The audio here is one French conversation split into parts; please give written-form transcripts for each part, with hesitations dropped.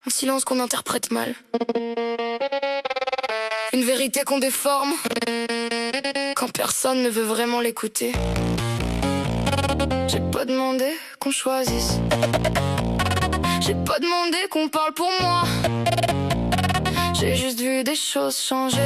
Un silence qu'on interprète mal. Une vérité qu'on déforme quand personne ne veut vraiment l'écouter. J'ai pas demandé qu'on choisisse. J'ai pas demandé qu'on parle pour moi. J'ai juste vu des choses changer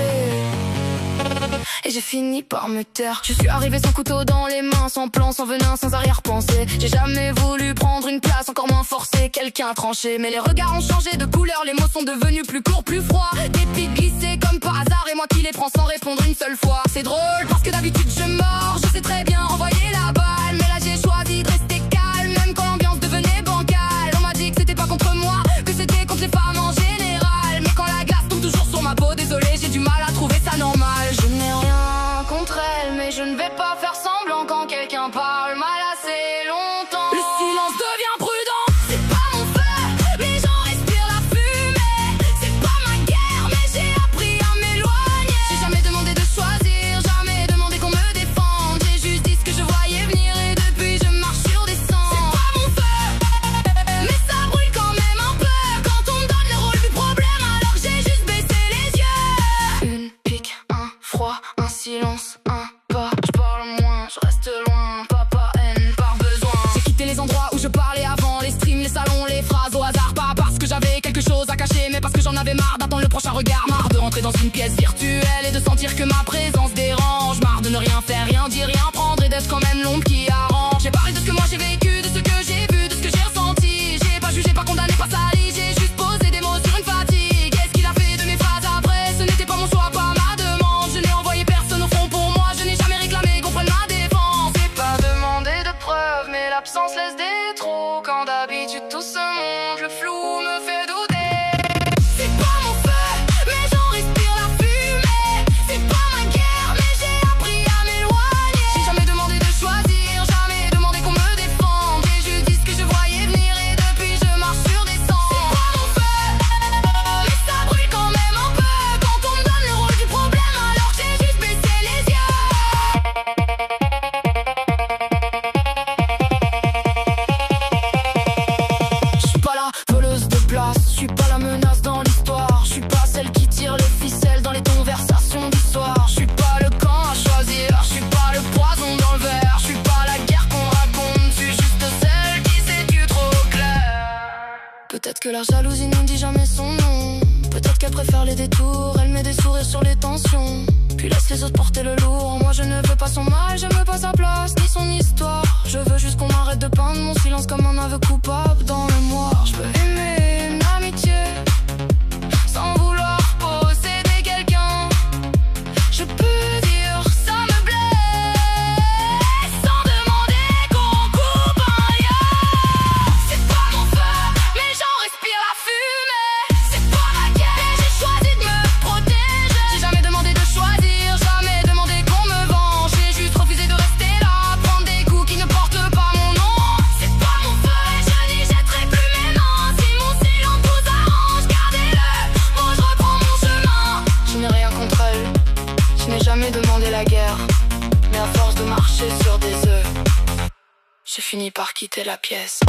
et j'ai fini par me taire. Je suis arrivé sans couteau dans les mains, sans plan, sans venin, sans arrière-pensée. J'ai jamais voulu prendre une place, encore moins forcer quelqu'un à trancher. Mais les regards ont changé de couleur, les mots sont devenus plus courts, plus froids. Des pics glissés comme par hasard et moi qui les prends sans répondre une seule fois. C'est drôle parce que d'habitude je mords, je sais très bien renvoyer la balle. Mais là j'ai choisi de rester calme, même quand l'ambiance devenait bancale. On m'a dit que c'était pas contre moi, que c'était contre les femmes en général. Mais quand la glace tombe toujours sur ma peau, désolé, j'ai du mal à trouver ça normal. Je n'ai rien contre elle, mais je ne vais pas faire semblant quand quelqu'un parle mal assez longtemps. Le silence devient prudent. C'est pas mon feu, mais j'en respire la fumée. C'est pas ma guerre, mais j'ai appris à m'éloigner. J'ai jamais demandé de choisir, jamais demandé qu'on me défende. J'ai juste dit ce que je voyais venir et depuis je marche sur des cendres. C'est pas mon feu, mais ça brûle quand même un peu quand on me donne le rôle du problème alors que j'ai juste baissé les yeux. Une pique, un froid, un silence, un pas. Je parle moins, je reste loin, pas par haine, par besoin. J'ai quitté les endroits où je parlais avant, les streams, les salons, les phrases au hasard. Pas parce que j'avais quelque chose à cacher, mais parce que j'en avais marre d'attendre le prochain regard. Marre de rentrer dans une pièce virtuelle et de sentir que ma présence dérange. Marre de ne rien faire, rien dire, rien prendre et d'être quand même l'ombre qui arrange. J'ai parlé de ce que moi j'ai vécu, de ce que j'ai vu, de ce que j'ai ressenti. J'ai pas jugé, pas condamné, pas sali, j'ai juste posé des mots sur une fatigue. Qu'est-ce qu'il a fait de mes phrases après? Ce n'était pas mon choix, pas ma demande. Je n'ai envoyé personne au fond pour moi, je n'ai jamais réclamé qu'on prenne ma défense. J'ai pas demandé de preuves, mais l'absence laisse des trous. Quand d'habitude tout se montre, le flou me fait douter. C'est pas mon feu, mais j'en respire la fumée. C'est pas ma guerre, mais j'ai appris à m'éloigner. J'ai jamais demandé de choisir, jamais demandé qu'on me défende. J'ai juste dit ce que je voyais venir et depuis je marche sur des cendres. C'est pas mon feu, mais ça brûle quand même un peu quand on me donne le rôle du problème alors que j'ai juste baissé les yeux. Je suis pas la voleuse de place, je suis pas la menace dans l'histoire. Je suis pas celle qui tire les ficelles dans les conversations du soir. Je suis pas le camp à choisir, je suis pas le poison dans le verre. Je suis pas la guerre qu'on raconte, je suis juste celle qui s'est tue trop clair. Peut-être que la jalousie ne dit jamais son nom. Peut-être qu'elle préfère les détours, elle met des sourires sur les tensions. Puis laisse les autres porter le lourd. Moi je ne veux pas son mal, je veux pas sa place ni son histoire. Je veux juste qu'on arrête de peindre mon silence comme un aveu coupable dans le noir. Je veux aimer une amitié sans vouloir posséder quelqu'un. Je peux dire ça me blesse sans demander qu'on coupe un lien. C'est pas mon feu, mais j'en respire la fumée. C'est pas ma guerre, j'ai choisi de me protéger. J'ai jamais demandé de choisir, jamais demandé qu'on me venge. J'ai juste refusé de rester là, prendre des coups qui ne portent pas mon nom. C'est pas mon feu et je n'y jetterai plus mes mains. Si mon silence vous arrange, gardez-le, moi je reprends mon chemin. Je n'ai rien contre elle, je n'ai jamais demandé la guerre. Mais à force de marcher sur des œufs, j'ai fini par quitter la pièce.